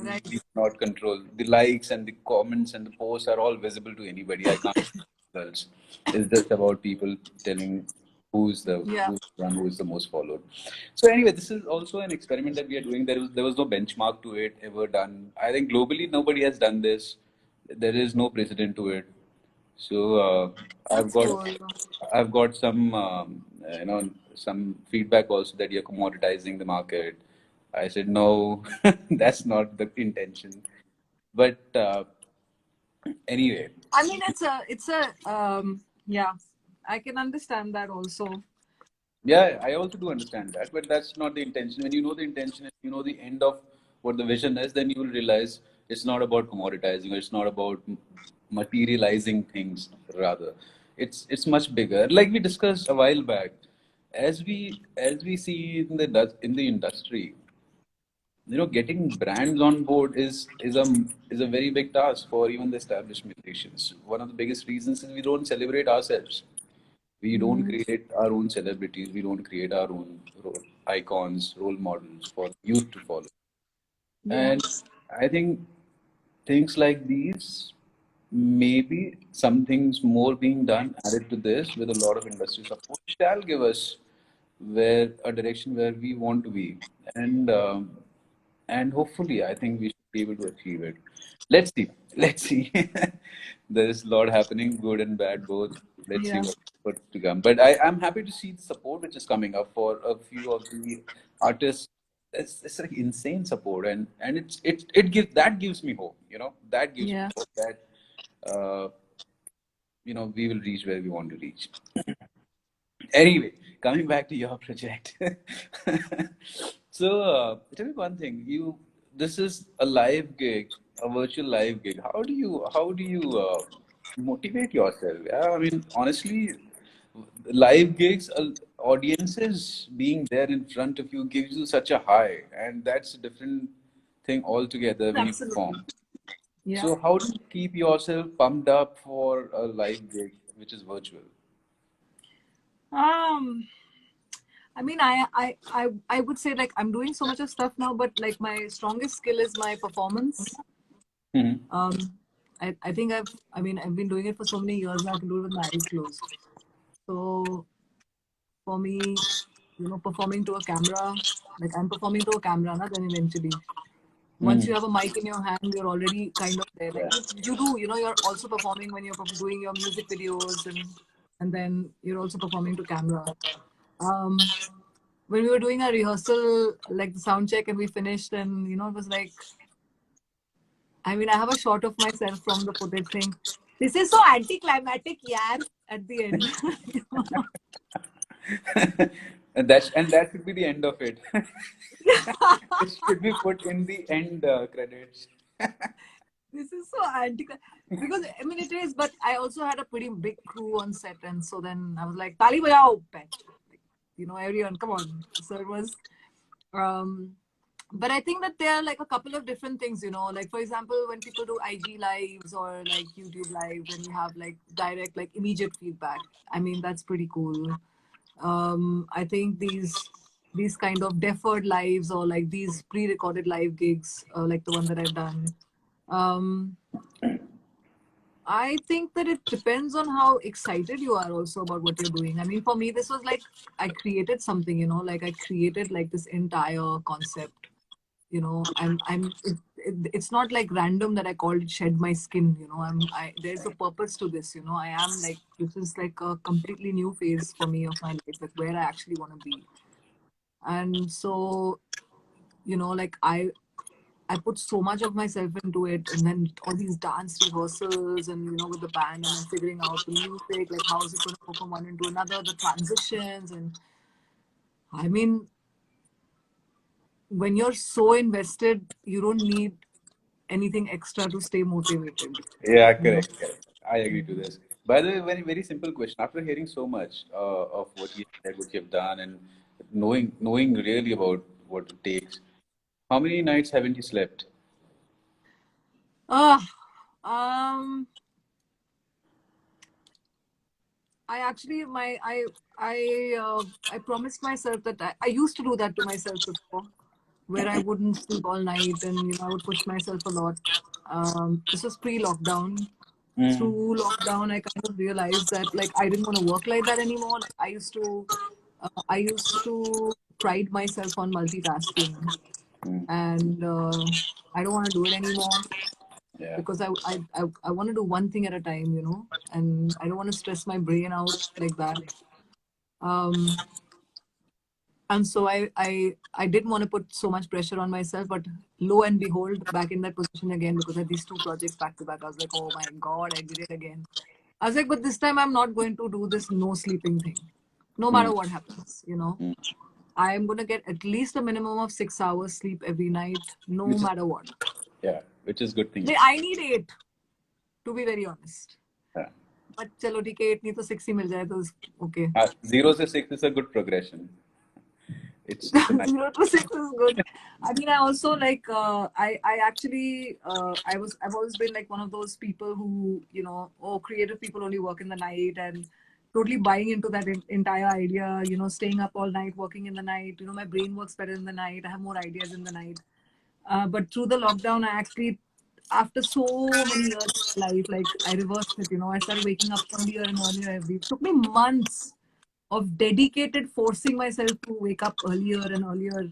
right? We cannot control. The likes and the comments and the posts are all visible to anybody. I can't results. It's just about people telling Yeah. who's the one who is the most followed. So anyway, this is also an experiment that we are doing. There was no benchmark to it ever done. I think globally nobody has done this. There is no precedent to it. So I've That's got cool. I've got some some feedback also that you're commoditizing the market. I said no, that's not the intention. But anyway, I mean, yeah, I can understand that also. yeah, I also do understand that, but that's not the intention. When you know the intention and you know the end of what the vision is, then you will realize it's not about commoditizing or it's not about materializing things. Rather, it's much bigger. Like we discussed a while back, as we see in the industry, getting brands on board is a very big task for even the established musicians. One of the biggest reasons is we don't celebrate ourselves. We don't Mm. create our own celebrities. We don't create our own icons, role models for youth to follow. Yeah. And I think things like these, maybe some things more being done added to this with a lot of industry support shall give us where a direction where we want to be. And hopefully I think we should be able to achieve it. Let's see. There's a lot happening, good and bad both. Let's see Yeah. what's to come. But I'm happy to see the support which is coming up for a few of the artists. It's like insane support, and it gives me hope. That gives me Yeah. hope that uh, we will reach where we want to reach. Anyway, coming back to your project. So, tell me one thing. This is a live gig, a virtual live gig. How do you motivate yourself? Yeah, I mean, honestly, live gigs, audiences being there in front of you gives you such a high, and that's a different thing altogether when you Absolutely. perform. Yeah. So, how do you keep yourself pumped up for a live gig, which is virtual? Um, I mean, I would say like I'm doing so much of stuff now, but like my strongest skill is my performance. Mhm. Um, I think I mean, I've been doing it for so many years now. I can do it with my eyes closed. So for me, performing to a camera, like I'm performing to a camera, na, then eventually, once you Mhm. have a mic in your hand, you're already kind of there. Like Yeah. you do, you're also performing when you're doing your music videos, and then you're also performing to camera. Um, when we were doing a rehearsal, like the sound check, and we finished, and it was like, I mean, I have a shot of myself from the footage saying, "This is so anticlimactic, yaar." At the end, And that should be the end of it. It should be put in the end credits. this is so anti. Because I mean, it is, but I also had a pretty big crew on set, and so then I was like, "Tali bajao, bitch!" Like, everyone, come on. So it was. Um, but I think that there are like a couple of different things, like for example, when people do IG lives or like YouTube lives, and you have like direct, like immediate feedback. I mean, that's pretty cool. I think these kind of deferred lives or like these pre-recorded live gigs, like the one that I've done. Um, I think that it depends on how excited you are also about what you're doing. I mean, for me, this was like I created something, like I created like this entire concept. It's not like random that I called it Shed My Skin. There's a purpose to this. I am like, this is like a completely new phase for me of my life, like where I actually want to be. And so, like I put so much of myself into it, and then all these dance rehearsals, and with the band, and then figuring out the music, like how is it going to go from one into another, the transitions, and I mean, when you're so invested, you don't need anything extra to stay motivated. Yeah, You know. correct. I agree to this. By the way, very simple question. After hearing so much of what you said, what you've done, and knowing really about what it takes, how many nights haven't you slept? Ah, um, I actually I promised myself that I used to do that to myself before, where I wouldn't sleep all night, and I would push myself a lot. This was pre-lockdown. Mm. Through lockdown, I kind of realized that like I didn't want to work like that anymore. Like, I used to pride myself on multitasking, Mm. and I don't want to do it anymore Yeah. because I want to do one thing at a time, and I don't want to stress my brain out like that. Um, and so I didn't want to put so much pressure on myself, but lo and behold, back in that position again because I had these two projects back to back. I was like, oh my god, I did it again. I was like, but this time I'm not going to do this no sleeping thing, no Mm. matter what happens. Mm. I am going to get at least a minimum of 6 hours sleep every night, no Which is matter what. yeah, which is good thing. I need 8, to be very honest. Yeah. But चलो ठीक है 8 नहीं तो 6 ही मिल जाए तो okay. 0 to 6 is a good progression. It's a nice. 0 to 6 is good. I mean, I also like I actually I've always been like one of those people who creative people only work in the night, and totally buying into that entire idea. Staying up all night, working in the night. My brain works better in the night. I have more ideas in the night. But through the lockdown, I actually, after so many years of my life, like I reversed it. I started waking up earlier and earlier every. It took me months of dedicated forcing myself to wake up earlier and earlier.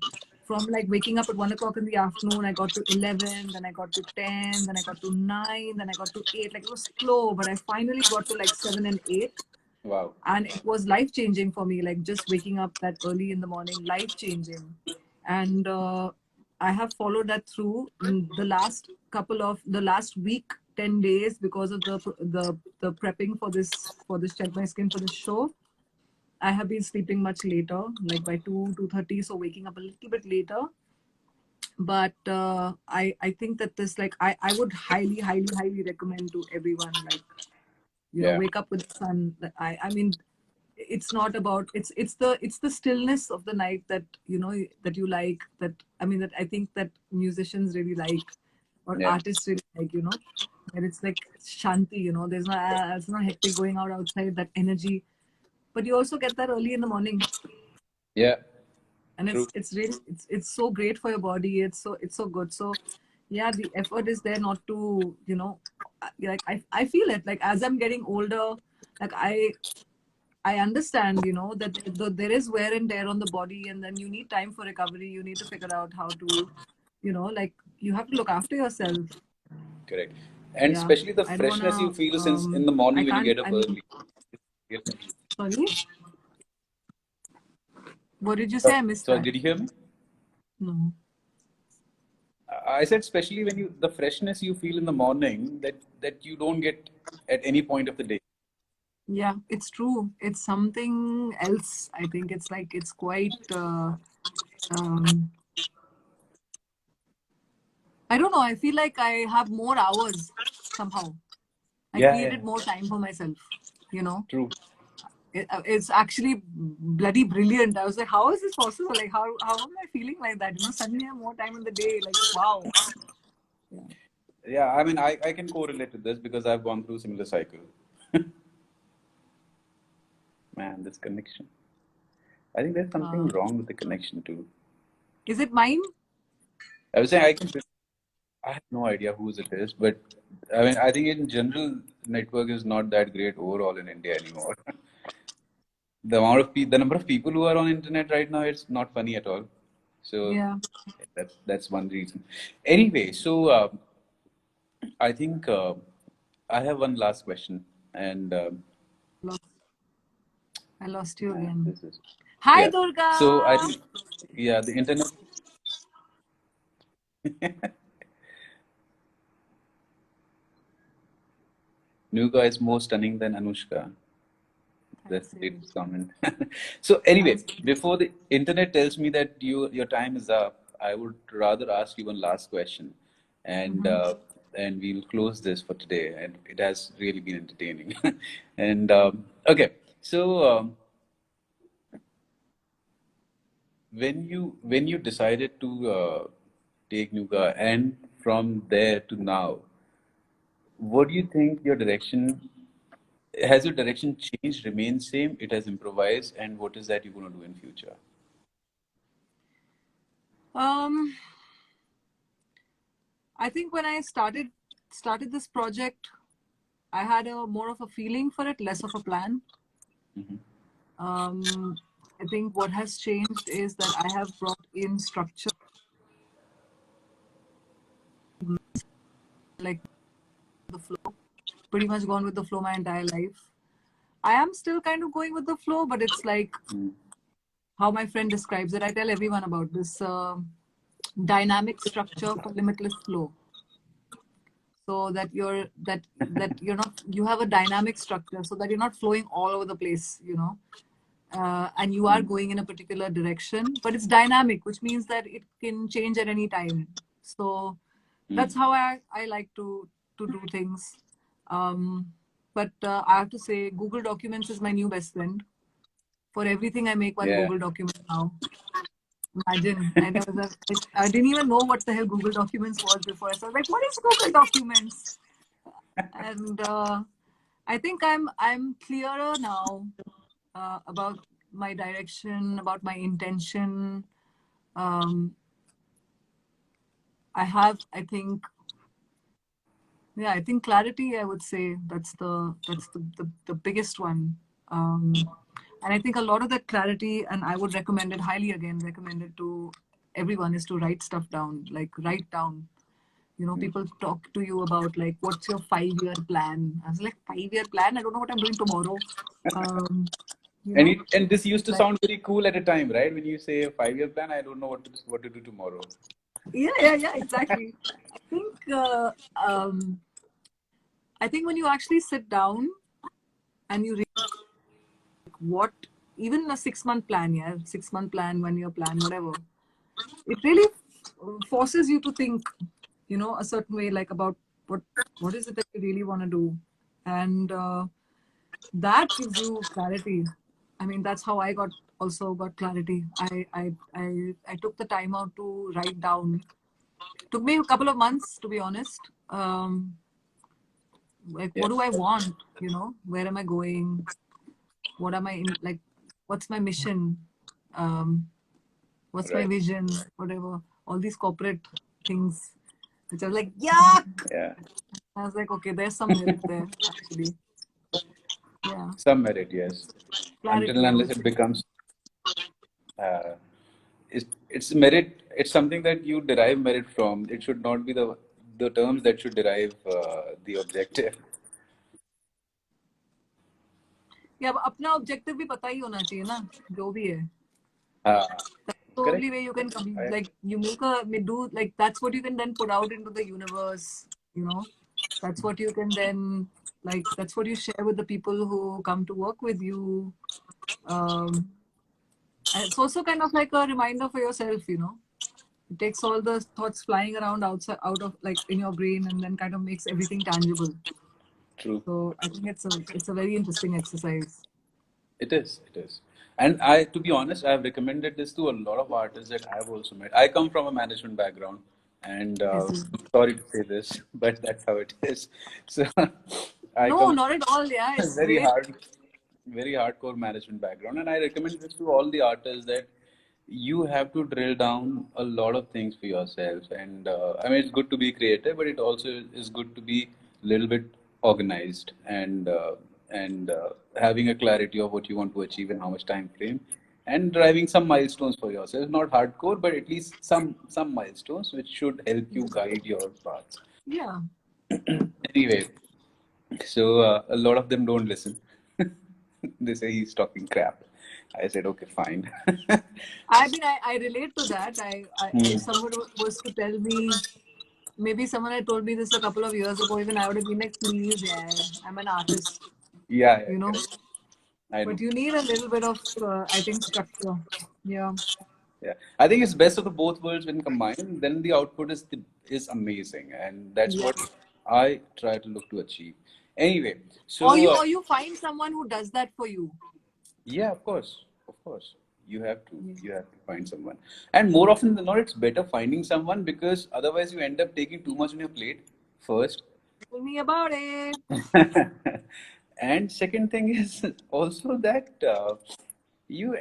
From like waking up at 1 o'clock in the afternoon, I got to 11, then I got to 10, then I got to 9, then I got to 8. Like it was slow, but I finally got to like 7 and 8. Wow. And it was life changing for me, like just waking up that early in the morning, life changing. And I have followed that through the last week, 10 days, because of the prepping for this Check My Skin, for this show. I have been sleeping much later, like by 2:30, so waking up a little bit later. But I think that this, like, I would highly, highly, highly recommend to everyone, like, Yeah. wake up with the sun. I mean, it's not about, it's the stillness of the night that that you like, that I mean, that I think that musicians really like, or Yeah. artists really like, where it's like shanti, there's not it's not hectic going out outside, that energy, but you also get that early in the morning, Yeah. and True. it's really, it's so great for your body. It's so good. So yeah, the effort is there not to, like, I feel it, like, as I'm getting older, like I understand, that there is wear and tear on the body, and then you need time for recovery. You need to figure out how to, like, you have to look after yourself. Correct. And Yeah, especially the I don't freshness you wanna. feel since in the morning I when you can't. get up I mean, early. sorry. What did you say? I missed So that. did you hear me? No. I said especially when the freshness you feel in the morning that you don't get at any point of the day. Yeah, it's true. It's something else. I think it's like it's quite. Um, I don't know. I feel like I have more hours somehow. I Yeah, yeah. created more time for myself. You know, True. it's actually bloody brilliant. I was like, how is this possible? Like, how am I feeling like that? Suddenly I have more time in the day. Like, wow. Yeah. Yeah, I mean I can correlate with this because I've gone through similar cycle. Man, this connection. I think there's something Uh, wrong with the connection too. is it mine? I was saying I have no idea whose it is, but I mean, I think in general, network is not that great overall in India anymore. The number of people who are on internet right now, it's not funny at all. So Yeah. that's one reason. Anyway, so I think I have one last question, and Lost, I lost you again. this is Hi, yeah. So I Durga. think yeah, the internet. Nuga is more stunning than Anushka. That's Thanks, the Siri. latest comment. So anyway, Thanks. before the internet tells me that your time is up, I would rather ask you one last question, Mm-hmm. and we'll close this for today. And it has really been entertaining. And okay, so when you decided to take Nuga, and from there to now, what do you think your direction has your direction changed, remained same, it has improvised, and what is that you're going to do in future? Um, I think when I started this project, I had a more of a feeling for it, less of a plan. Mhm. I think what has changed is that I have brought in structure, like the flow, pretty much gone with the flow my entire life. I am still kind of going with the flow, but it's like Mm. how my friend describes it. I tell everyone about this dynamic structure for limitless flow. So that you're not, you have a dynamic structure so that you're not flowing all over the place, and you are Mm. going in a particular direction, but it's dynamic, which means that it can change at any time. So Mm. that's how I like to do things. Um, but I have to say, Google Documents is my new best friend. For everything, I make one Yeah. Google document now. Imagine, I didn't even know what the hell Google Documents was before. So I was like, what is Google Documents? And I think I'm clearer now about my direction, about my intention. Um, I think, yeah, I think clarity. I would say that's the biggest one. And I think a lot of that clarity, and I would recommend it highly again, recommend it to everyone, is to write stuff down. Like write down. Mm. People talk to you about like, what's your 5 year plan? I was like, 5 year plan? I don't know what I'm doing tomorrow. Um, you And know, this used to like, sound very cool at a time, right? When you say a 5 year plan, I don't know what to do tomorrow. yeah, exactly. I think, I think when you actually sit down and you read what, even a 6 month plan, yeah, 6 month plan, 1 year plan, whatever, it really forces you to think, a certain way, like about what what is it that you really want to do, and that gives you clarity. I mean, that's how I got clarity. I took the time out to write down. Took me a couple of months, to be honest. Like, Yeah. what do I want? Where am I going? What am I in? Like, what's my mission? Um, what's my Right. vision? Whatever. All these corporate things, which I was like, yuck. Yeah. I was like, okay, there's some merit there, actually. Yeah, Some merit, yes. Until and clarity, I unless would it say. becomes, uh, it's merit. It's something that you derive merit from. It should not be the terms that should derive the objective. या अब अपना objective भी पता ही होना चाहिए ना, जो भी है. Uh, That's the only correct. way you can come, I, like, you do, like, that's what you can then put out into the universe, that's what you can then, like, that's what you share with the people who come to work with you. um and it's also kind of like a reminder for yourself. It takes all the thoughts flying around outside, out of, like, in your brain, and then kind of makes everything tangible. true. So I think it's a very interesting exercise. It is. It is. And I, to be honest, I've recommended this to a lot of artists that I've also met. I come from a management background, and I see. sorry to say this, but that's how it is. So I No, come not at all. Yeah, from a it's great. very hardcore management background, and I recommend this to all the artists that you have to drill down a lot of things for yourself. And I mean, it's good to be creative, but it also is good to be a little bit organized and having a clarity of what you want to achieve in how much time frame, and driving some milestones for yourself. Not hardcore, but at least some milestones which should help you guide your path. Yeah. Anyway, so a lot of them don't listen. They say he's talking crap. I said, okay, fine. I mean, I relate to that. If Hmm. someone was to tell me, maybe someone had told me this a couple of years ago, even I would have been like, please, yeah, I'm an artist, Yeah, yeah, you know. correct. I know. But you need a little bit of, I think, structure. Yeah. Yeah, I think it's best of the both worlds when combined. Then the output is amazing, and that's Yeah. what I try to look to achieve. Anyway, Or so you or you find someone who does that for you. yeah, of course, Yeah. you have to find someone, and more often than not, it's better finding someone because otherwise you end up taking too much on your plate first. Tell me about it. And second thing is also that you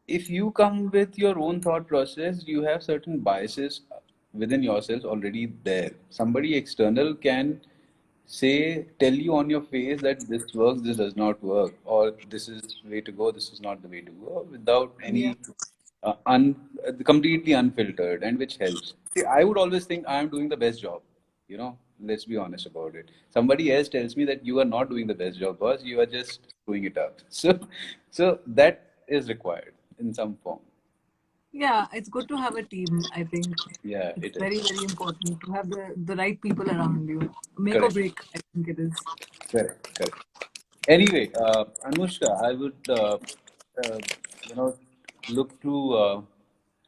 if you come with your own thought process, you have certain biases within yourselves already there. Somebody external can tell you on your face that this works, this does not work, or this is the way to go, this is not the way to go, without Yeah. any completely unfiltered, and which helps. See, I would always think I am doing the best job. You know, let's be honest about it. Somebody else tells me that you are not doing the best job, boss. You are just screwing it up. So that is required in some form. Yeah, it's good to have a team, I think. Yeah, It's it is. very, very important to have the right people around you. Make or Correct. break, I think it is. Correct. Correct. Anyway, Anushka, I would, uh, you know, look to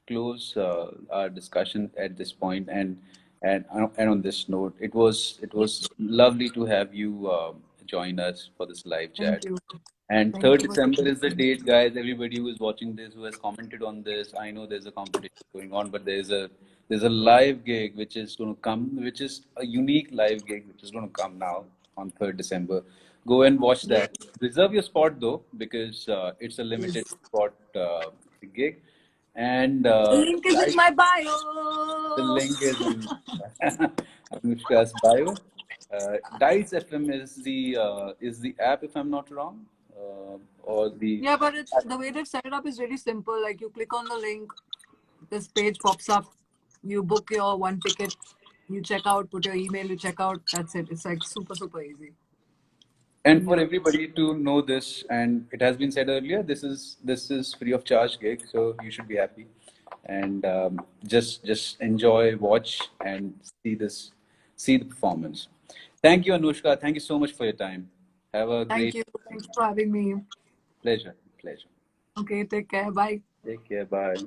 close our discussion at this point, and on this note, it was lovely to have you join us for this live Thank chat. you. And Thank 3rd you for December is the listening. date, guys. Everybody who is watching this, who has commented on this, I know there's a competition going on, but there's a live gig which is going to come, which is a unique live gig which is going to come now on 3rd December. Go and watch Yeah. that. Reserve your spot though, because it's a limited Yes. spot gig, and The link is in my the bio. link is in Anushka's bio. Dice FM is the app, if I'm not wrong, or the Yeah, but it's the way they've set it up is really simple. Like you click on the link, this page pops up, you book your one ticket, you check out, put your email, you check out. That's it. It's like super, super easy. and for Yeah. everybody to know this, and it has been said earlier, this is free of charge gig, so you should be happy, and just enjoy, watch, and see the performance. Thank you, Anushka. Thank you so much for your time. Have a Thank great you. Thanks for having me. pleasure. Pleasure. Okay, take care. Bye. Take care. Bye.